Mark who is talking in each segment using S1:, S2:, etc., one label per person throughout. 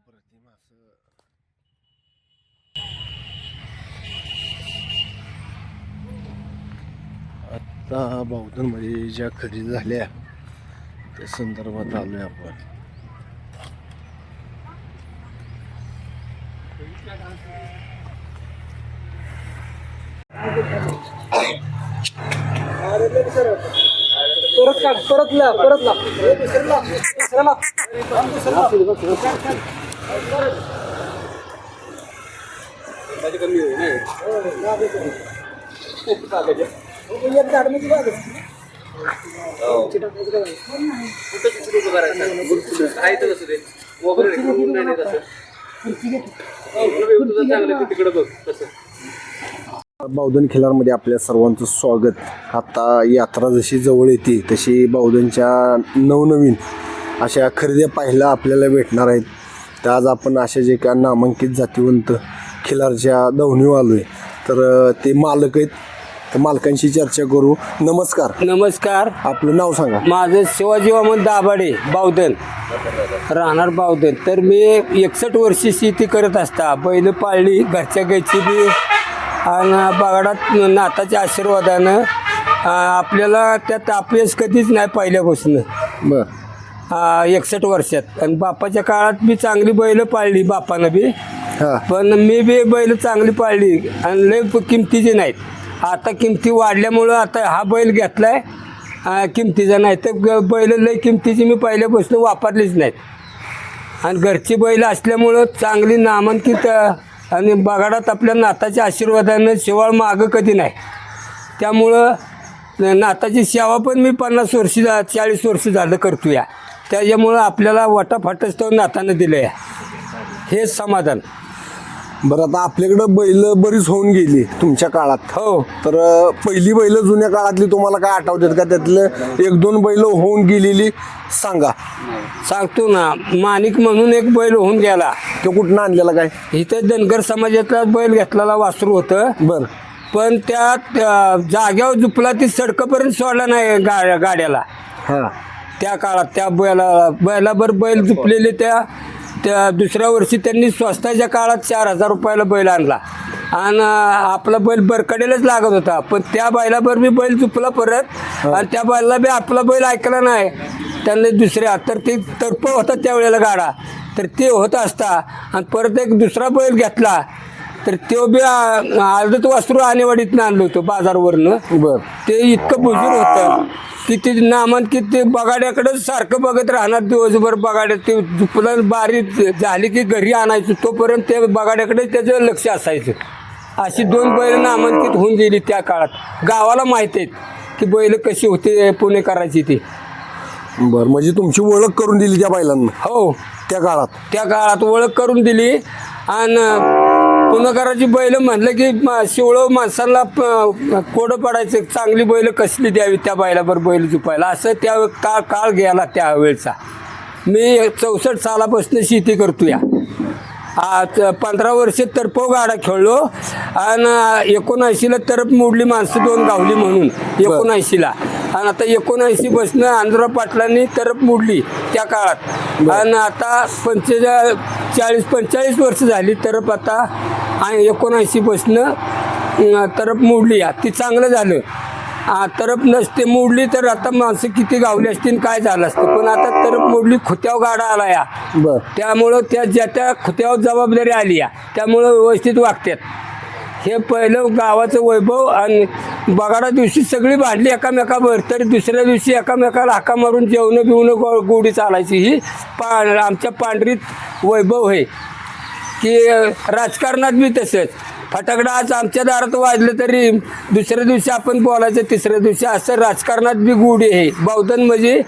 S1: अप्रतिम असं आता बावधनमध्ये ज्या खरेदी झाल्या त्या संदर्भात आलोय आपण. बावधन खिलारमध्ये आपल्या सर्वांचं स्वागत. आता यात्रा जशी जवळ येते तशी बावधनच्या नवनवीन अशा खरेदी पाहायला आपल्याला भेटणार आहेत. तर आज आपण अशा जे का नामांकित जातीवंत खिलारच्या दावणीवर आलो आहे, तर ते मालक आहेत. तर मालकांशी चर्चा करू. नमस्कार.
S2: नमस्कार.
S1: आपलं नाव सांगा.
S2: माझं शिवाजी वामन दाभाडे, बावधन, राहणार बावधन. तर मी 61 वर्षी शेती करत असता बैल पाळली घरच्या गायची बी, आणि बागाडात नाताच्या आशीर्वादानं आपल्याला त्यात अपयश कधीच नाही पहिल्यापासून.
S1: बर.
S2: 61 वर्षात. आणि बापाच्या काळात बी चांगली बैल पाळली बापानं बी,
S1: हां.
S2: पण मी बी बैल चांगली पाळली आणि लय किमतीची नाहीत. आता किमती वाढल्यामुळं आता हा बैल घेतलाय किमतीचा, नाही तर बैल लय किमतीची मी पहिल्यापासून वापरलीच नाहीत. आणि घरची बैल असल्यामुळं चांगली नामांकित आणि बगाडात आपल्या नाताच्या आशीर्वादानं शेवाळ मागं कधी नाही. त्यामुळं नाताची सेवा पण मी 40 वर्ष झालं करतो या. त्याच्यामुळं आपल्याला वाटाफाटच तो नातानं दिलं आहे, हेच समाधान.
S1: बरं, आता आपल्याकडं बैल बरीच होऊन गेली तुमच्या काळात.
S2: हो.
S1: तर पहिली बैल जुन्या काळातली तुम्हाला काय आठवतात का? त्यातलं 1-2 बैल होऊन गेलेली सांगा.
S2: सांगतो ना. माणिक म्हणून एक बैल होऊन गेला.
S1: तो कुठनं आणलेला काय?
S2: इथं धनगर समाजातला बैल घेतलेला वासरू होतं.
S1: बरं.
S2: पण त्या जाग्यावर झुपला ती सडकपर्यंत सोडला नाही गाड्याला.
S1: हां.
S2: त्या काळात त्या बैलाभर बैल झुपलेले. त्या दुसऱ्या वर्षी त्यांनी स्वस्ताच्या काळात 4,000 रुपयाला बैल आणला, आणि आपला बैल बरकडेलाच लागत होता. पण त्या बैलाभर बी बैल झुपला परत, आणि त्या बैलाला बी आपला बैल ऐकला नाही. त्यांनी दुसऱ्या तर ते तर्प होता त्यावेळेला गाडा, तर ते होत असता. आणि परत एक दुसरा बैल घेतला, तर तो बी अर्धत वासरू आणेवाडीतनं आणलं होतं बाजारवरनं.
S1: बरं.
S2: ते इतकं बुजूर होतं की ते नामांकित ते बगाड्याकडं सारखं बघत राहणार दिवसभर. बगाड्यात ते झुपलं बारीक झाली की घरी आणायचं, तोपर्यंत ते बगाड्याकडे त्याचं लक्ष असायचं. अशी 2 बैल नामांकित होऊन गेली त्या काळात. गावाला माहीत आहेत की बैल कशी होते पुणे करायची ती.
S1: बरं, म्हणजे तुमची ओळख करून दिली त्या बैलांना.
S2: हो. त्या काळात ओळख करून दिली. आणि पुणेकराची बैल म्हणलं की शिवळं माणसाला कोडं पडायचं. चांगली बैल कसली द्यावी त्या बैलावर बैल झुपायला, असं त्या काळ गेला त्यावेळचा. मी 64 सालापासून शेती करतो या. 15 वर्ष तरपव गाडा खेळलो, आणि 79ला तरप मोडली माणसं 2 गावली म्हणून 79ला. आणि आता 79 बसनं आंध्रा पाटलांनी तरप मोडली त्या काळात. आणि आता 45 वर्ष झाली तरप. आता 79 बसनं तरप मोडली. ती चांगलं झालं. तरप नसते मोडली तर आता माणसं किती गावली असतील, काय झालं असतं. पण आता तरप मोडली, खुत्यावर गाडा आला या.
S1: बरं.
S2: त्यामुळं त्या खुत्यावर जबाबदारी आली या, त्यामुळं व्यवस्थित वागतात. हे पहिलं गावाचं वैभव. आणि बगाडा दिवशी सगळी भांडली एकामेकावर, तरी दुसऱ्या दिवशी एकामेकाला हाका मारून जेवणं बिवणं गोडी चालायची. ही आमच्या पांढरीत वैभव आहे. की राजकारणात बी तसंच. फटाकडा आज आमच्या दारात वाजलं तरी दुसऱ्या दिवशी आपण बोलायचं, तिसऱ्या दिवशी. असं राजकारणात बी गोडी आहे. बावधन म्हणजे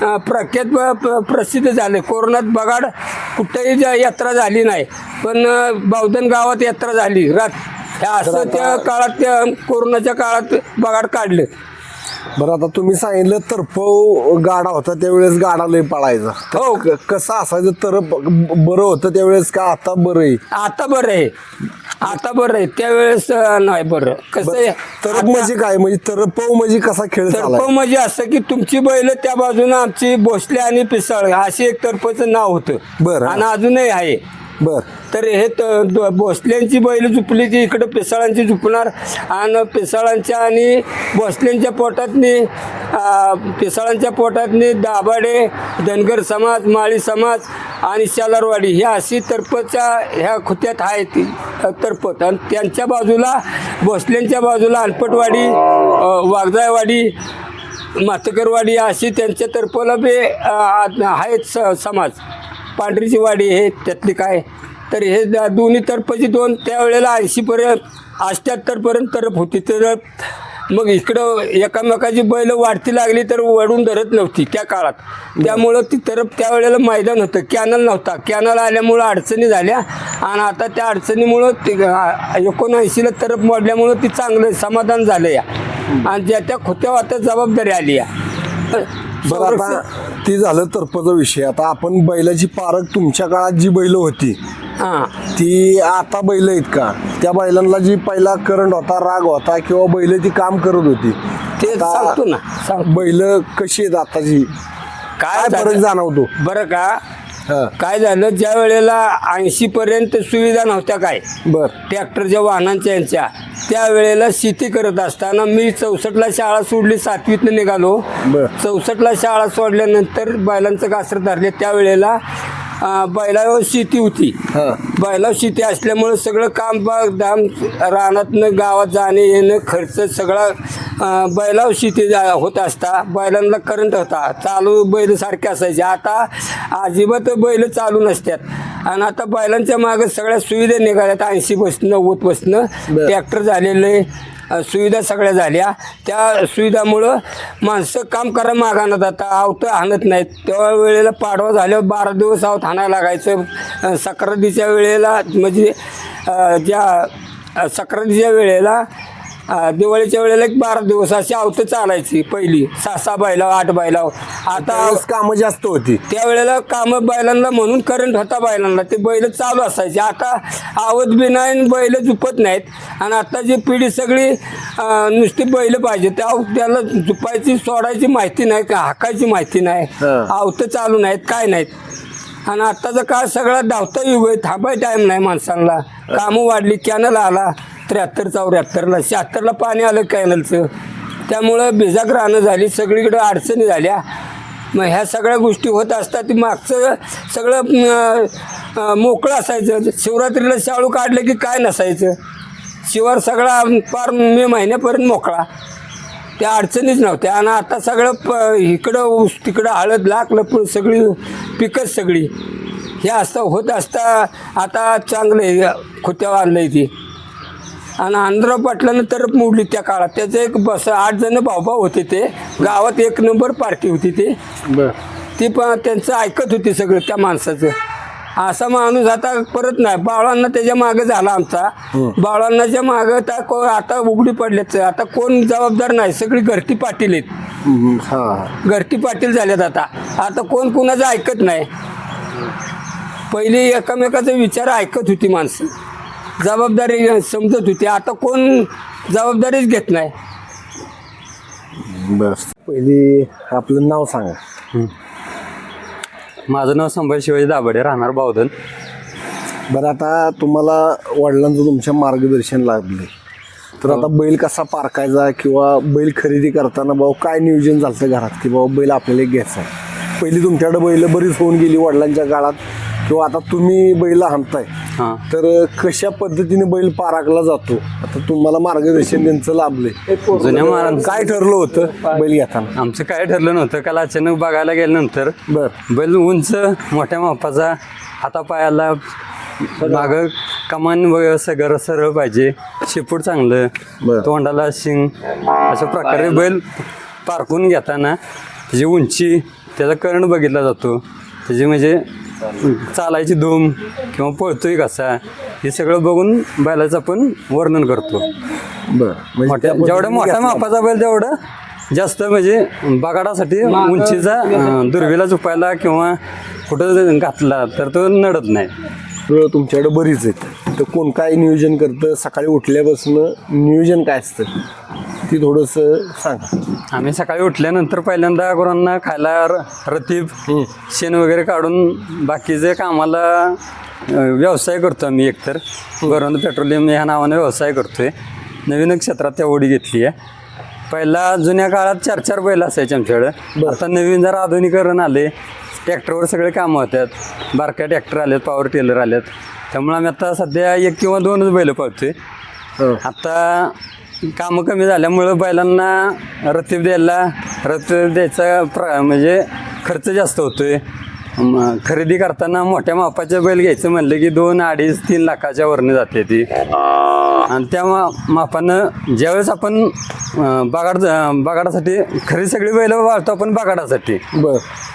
S2: प्रख्यात प्रसिद्ध झाले. कोरोनात बगाड कुठेही यात्रा झाली नाही, पण बावधन गावात यात्रा झाली. असं त्या काळात, त्या कोरोनाच्या काळात बगाड काढलं.
S1: बरं आता तुम्ही सांगितलं तरपव गाडा होता त्यावेळेस गाडा लय पळायचा तर
S2: हो.
S1: कसं असायचं तर बरं होतं त्यावेळेस का आता बरं आहे
S2: आता बरं आहे, आता बरं आहे, त्यावेळेस नाही बरं. कसं आहे
S1: तरप म्हणजे काय म्हणजे तरपव म्हणजे कसा खेळ
S2: तरप
S1: चालाय
S2: म्हणजे असं की तुमची बैल त्या बाजूनं आमची भोसले आणि पिसाळ अशी एक तरपचं नाव होतं.
S1: बरं.
S2: आणि अजूनही आहे.
S1: बर
S2: तर हे भोसल्यांची बैल झुपली की इकडं पिसाळांची झुपणार आणि पिसाळांच्या आणि भोसल्यांच्या पोटातनी पिसाळांच्या पोटातनी दाभाडे, धनगर समाज, माळी समाज आणि शालारवाडी ह्या अशी तरपच्या ह्या खुत्यात आहे ती तरपत. आणि त्यांच्या बाजूला भोसल्यांच्या बाजूला अनपटवाडी, वाघजायवाडी, मातकरवाडी अशी त्यांच्या तरफला बी आहेत समाज. पांढरीची वाडी हे त्यातली काय. तर हे दोन्ही तरफची दोन त्यावेळेला 80पर्यंत 78पर्यंत तरफ होती. तर मग इकडं एकामेकाची बैल वाढती लागली तर वडून धरत नव्हती त्या काळात. त्यामुळं ती तरफ त्यावेळेला मैदान होतं, कॅनल नव्हता. कॅनल आल्यामुळं अडचणी झाल्या आणि आता त्या अडचणीमुळं ते 79ला तरफ मोडल्यामुळं ती चांगलं समाधान झालं या. आणि ज्या त्या खोत्यावर आता जबाबदारी आली या.
S1: बरं आता ती झालं तरपचा विषय. आता आपण बैलाची पारख तुमच्या काळात जी बैल होती
S2: हां
S1: ती आता बैल आहेत का? त्या बैलांना जी पहिला करंट होता, राग होता किंवा बैल ती काम करत होती
S2: ते
S1: आता
S2: सांगतो ना
S1: बैल कशी आहेत आताची काय फरक
S2: झालं?
S1: जाणवतो?
S2: बरं का
S1: हा
S2: काय झालं ज्या वेळेला 80पर्यंत सुविधा नव्हत्या काय
S1: बर
S2: ट्रॅक्टरच्या वाहनांच्या यांच्या त्यावेळेला शेती करत असताना मी 64ला शाळा सोडली, 7वीतनं निघालो.
S1: बर
S2: 64ला शाळा सोडल्यानंतर बैलांचं कासरं धरले. त्यावेळेला बैलावर शेती होती.
S1: हा
S2: बैलावर शेती असल्यामुळं सगळं काम दाम रानातनं गावात जाणे येणं खर्च सगळा बैलावर शेती होत असता. बैलांना करंट होता, चालू बैल सारखे असायचे. आता अजिबात बैल चालू नसतात आणि आता बैलांच्या मागे सगळ्या सुविधा निघाल्यात. 80 बसणं 90 बसणं ट्रॅक्टर झालेले सुविधा सगळ्या झाल्या. त्या सुविधामुळं माणसं काम करा मागानात आता आवतं हाणत नाहीत. तेव्हा वेळेला पाडवा झाल्यावर 12 दिवस आवत हाणायला लागायचं. सक्रातीच्या वेळेला म्हणजे ज्या सक्रातीच्या वेळेला दिवाळीच्या वेळेला एक 12 दिवस अशी आवतं चालायची पहिली 6 बैला 8 बैला. आता
S1: कामं जास्त होती
S2: त्यावेळेला कामं बैलांना म्हणून करंट होता बैलांना, ते बैल चालू असायचे. आता आवत बी नाही, बैल झुपत नाहीत आणि आता जी पिढी सगळी नुसती बैल पाहिजे त्याला झुपायची सोडायची माहिती नाही का हाकायची माहिती नाही. आवतं चालू नाहीत काय नाहीत. आणि आत्ताचा काळ सगळा धावता युग आहे, थांबाय टाईम नाही माणसांना. कामं वाढली, कॅनल आला 73 84ला 76ला पाणी आलं कॅनलचं. त्यामुळं भिजाक राहणं झाली, सगळीकडे अडचणी झाल्या. मग ह्या सगळ्या गोष्टी होत असतात. मागचं सगळं मोकळं असायचं. शिवरात्रीला शाळू काढलं की काय नसायचं. शिवार सगळा पार मे महिन्यापर्यंत मोकळा, त्या अडचणीच नव्हत्या. आणि आता सगळं इकडं ऊस तिकडं हळद लाख लपड सगळी पिकच सगळी हे असतं होत असता. आता चांगलं खोत्यावर आणलंय ती. आणि आंध्र पाटलानं तरफ मोडली त्या काळात. त्याचं एक 8 जण भाऊभाऊ होते. ते गावात 1 नंबर पार्टी होती ती पण त्यांचं ऐकत होती सगळं त्या माणसाचं. असा माणूस आता परत नाही. बाळांना त्याच्या मागं झाला आमचा. बाळांनाच्या मागं आता उघडी पडल्याच. आता कोण जबाबदार नाही, सगळी घरटी पाटील आहेत. घरटी पाटील झाल्यात आता कोण कुणाचं ऐकत नाही. पहिली एकमेकाचा विचार ऐकत होती माणसं, जबाबदारी समजत होती. आता कोण जबाबदारीच घेत नाही.
S1: बस पहिली आपलं नाव सांगा.
S3: माझं नाव संभाजी शिवाजी दाभाडे, राहणार बावधन.
S1: बरं आता तुम्हाला वडिलांचं तुमच्या मार्गदर्शन लाभले तर आता बैल कसा पारखायचा किंवा बैल खरेदी करताना भाऊ काय नियोजन झालं घरात की बाबा बैल आपल्याला घ्यायचा आहे? पहिली तुमच्याकडे बैल बरीच होऊन गेली वडिलांच्या काळात किंवा आता तुम्ही बैल हाणताय तर कशा पद्धतीने बैल पाराखला जातो? आता तुम्हाला मार्गदर्शन त्यांचं लाभले.
S3: जुन्या महाराज
S1: काय ठरलं होतं बैल घेताना?
S3: आमचं काय ठरलं नव्हतं. काल अचानक बघायला गेल्यानंतर
S1: बर
S3: बैल उंच मोठ्या मापाचा, हातापायाला मागं कमान सगळं सरळ पाहिजे, शेपूट चांगलं, तोंडाला शिंग, अशा प्रकारे बैल पारखून घेताना त्याची उंची, त्याचा करंट बघितला जातो. त्याची म्हणजे चालायची धूम किंवा पळतोय कसा हे सगळं बघून बैलाचं आपण वर्णन करतो.
S1: बर
S3: जेवढा मोठा मापाचा बैल तेवढं जास्त म्हणजे बगाडासाठी उंचीचा दुर्वीला झोपायला किंवा कुठं घातला तर तो नडत नाही.
S1: तुमच्याकडे बरीच आहेत, तर कोण काय नियोजन करतं, सकाळी उठल्यापासून नियोजन काय असतं ती थोडंसं सांगा.
S3: आम्ही सकाळी उठल्यानंतर पहिल्यांदा गुरांना खायला रतीब शेण वगैरे काढून बाकीचे कामाला व्यवसाय करतो आम्ही. एकतर गौरव पेट्रोलियम ह्या नावाने व्यवसाय करतोय. नवीन क्षेत्रात त्या ओढी घेतली आहे. पहिला जुन्या काळात 4-4 बैल असायचे आमच्याकडे. आता नवीन जरा आधुनिकरण आले, ट्रॅक्टरवर सगळे कामं होतात. बारक्या ट्रॅक्टर आलेत, पॉवर टेलर आलेत. त्यामुळे आम्ही आता सध्या 1 किंवा 2च बैल पाळतोय. आता कामं कमी झाल्यामुळं बैलांना रतीब द्यायचा म्हणजे खर्च जास्त होतोय. खरेदी करताना मोठ्या मापाचे बैल घ्यायचं म्हणलं की 2, 2.5, 3 लाखाच्या वरनं जाते ती. आणि त्या मापानं ज्यावेळेस आपण बगाडासाठी खरी सगळी बैल वाळतो आपण बगाडासाठी.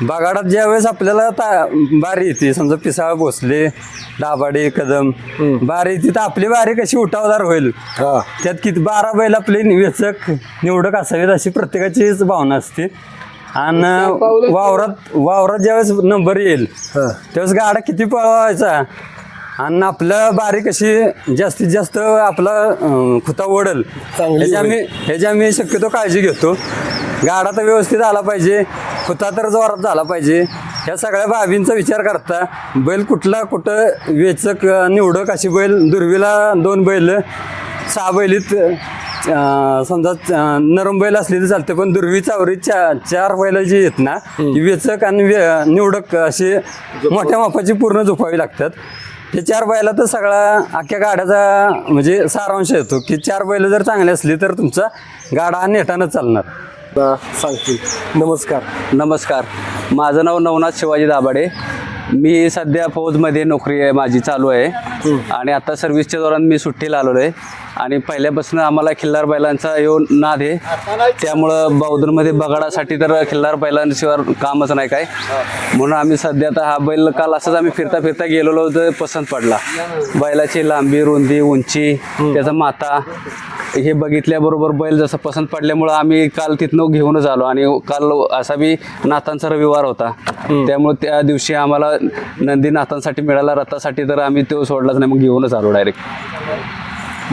S3: बगाडात ज्यावेळेस आपल्याला बारी येते, समजा पिसाळ भोसले, दाभाडे, कदम बारी येते, तर आपली बारी कशी उठावदार होईल त्यात किती 12 बैल आपले वेचक निवडक असावेत अशी प्रत्येकाचीच भावना असते. आणि वावरात ज्यावेळेस नंबर येईल त्यावेळेस गाडा किती पळवायचा आणि आपलं बारी कशी जास्तीत जास्त आपला खुता ओढल ह्याची आम्ही शक्यतो काळजी घेतो. गाडा तर व्यवस्थित आला पाहिजे, खुता तर जोरात झाला पाहिजे. ह्या सगळ्या बाबींचा विचार करता बैल कुठं वेचक निवडक अशी बैल दुर्वीला 2 बैल 6 बैलीत समजा नरम बैल असली तर चालते, पण दुर्वी चावरी 4 बैल जी आहेत ना ती वेचक आणि निवडक अशी मोठ्या मापाची पूर्ण झोपावी लागतात. हे 4 बैलात सगळा अख्ख्या गाड्याचा म्हणजे सारांश येतो की 4 बैल जर चांगली असली तर तुमचा गाडा नेटानं चालणार.
S1: सांगतील.
S4: नमस्कार, माझं नाव नवनाथ शिवाजी दाभाडे. मी सध्या फौजमध्ये नोकरी आहे माझी चालू आहे आणि आता सर्व्हिसच्या दौरान मी सुट्टीला आलेलो आहे. आणि पहिल्यापासून आम्हाला खिल्लार बैलांचा येऊन नाद आहे. त्यामुळं बौद्धमध्ये बगाडासाठी तर खिल्लार बैलांशिवाय कामच नाही काय. म्हणून आम्ही सध्या आता हा बैल काल असंच आम्ही फिरता गेलेलो तर पसंत पडला. बैलाची लांबी, रुंदी, उंची, त्याचा माथा हे बघितल्याबरोबर बैल जसं पसंत पडल्यामुळं आम्ही काल तिथनं घेऊनच आलो. आणि काल असा बी नाथांचा रविवार होता, त्यामुळे त्या दिवशी आम्हाला नंदी नाथांसाठी मिळाला, रथासाठी, तर आम्ही तो सोडलाच नाही, मग घेऊनच आलो डायरेक्ट.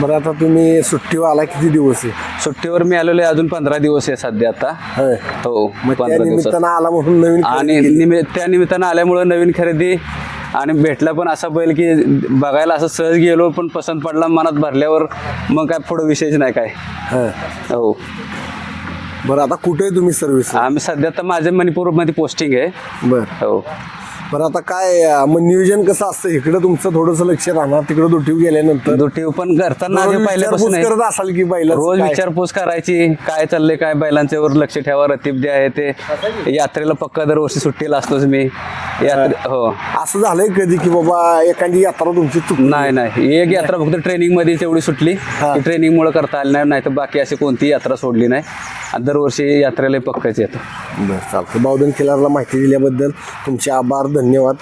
S1: बरं, आता तुम्ही सुट्टीवर आला किती दिवस आहे?
S4: सुट्टीवर मी आलेलो आहे अजून 15 दिवस आहे सध्या आता. हो, 15 दिवस
S1: आला म्हणून नवीन
S4: आणि त्या निमित्तानं आल्यामुळं नवीन खरेदी आणि भेटला पण असा बैल की बघायला असं सहज गेलो पण पसंत पडला मनात भरल्यावर मग काय पुढं विषयच नाही काय. हो.
S1: बरं, आता कुठे आहे तुम्ही सर्व्हिस?
S4: आम्ही सध्या तर माझे मणिपूरमध्ये पोस्टिंग आहे.
S1: हो. बरं, आता काय मग नियोजन कसं असतं इकडं तुमचं थोडंसं लक्ष राहणार, तिकडं दुटीव गेल्यानंतर
S4: दुटीव पण करताना आधी पहिल्यापासून
S1: करत असाल की बैल
S4: रोज विचारपूस करायची, काय चाललंय, काय बैलांच्यावर लक्ष ठेवा, रतीब द्या आहे ते. यात्रेला पक्का दरवर्षी सुट्टीला असतोच मी. हो.
S1: असं झालंय कधी की बाबा एखादी यात्रा तुमची चुकली?
S4: नाही, एक यात्रा फक्त ट्रेनिंग मध्ये तेवढी सुटली, ट्रेनिंग मुळे करता आली नाही तर बाकी अशी कोणती यात्रा सोडली नाही. दरवर्षी यात्रेला पक्काच येतो.
S1: बरं, चालतं. बावधन खिल्लारला माहिती दिल्याबद्दल तुमचे आभार, धन्यवाद.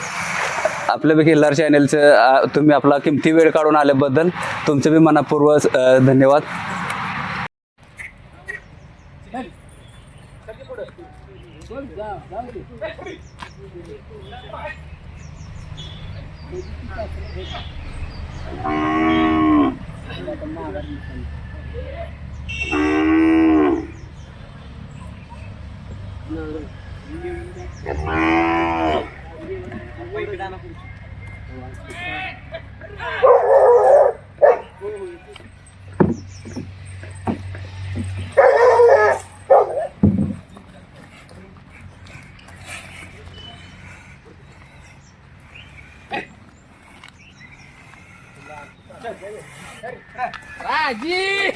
S4: आपल्या खिल्लार चॅनलचं तुम्ही आपला किमती वेळ काढून आल्याबद्दल तुमचं बी मनापूर्वक धन्यवाद.
S2: राजी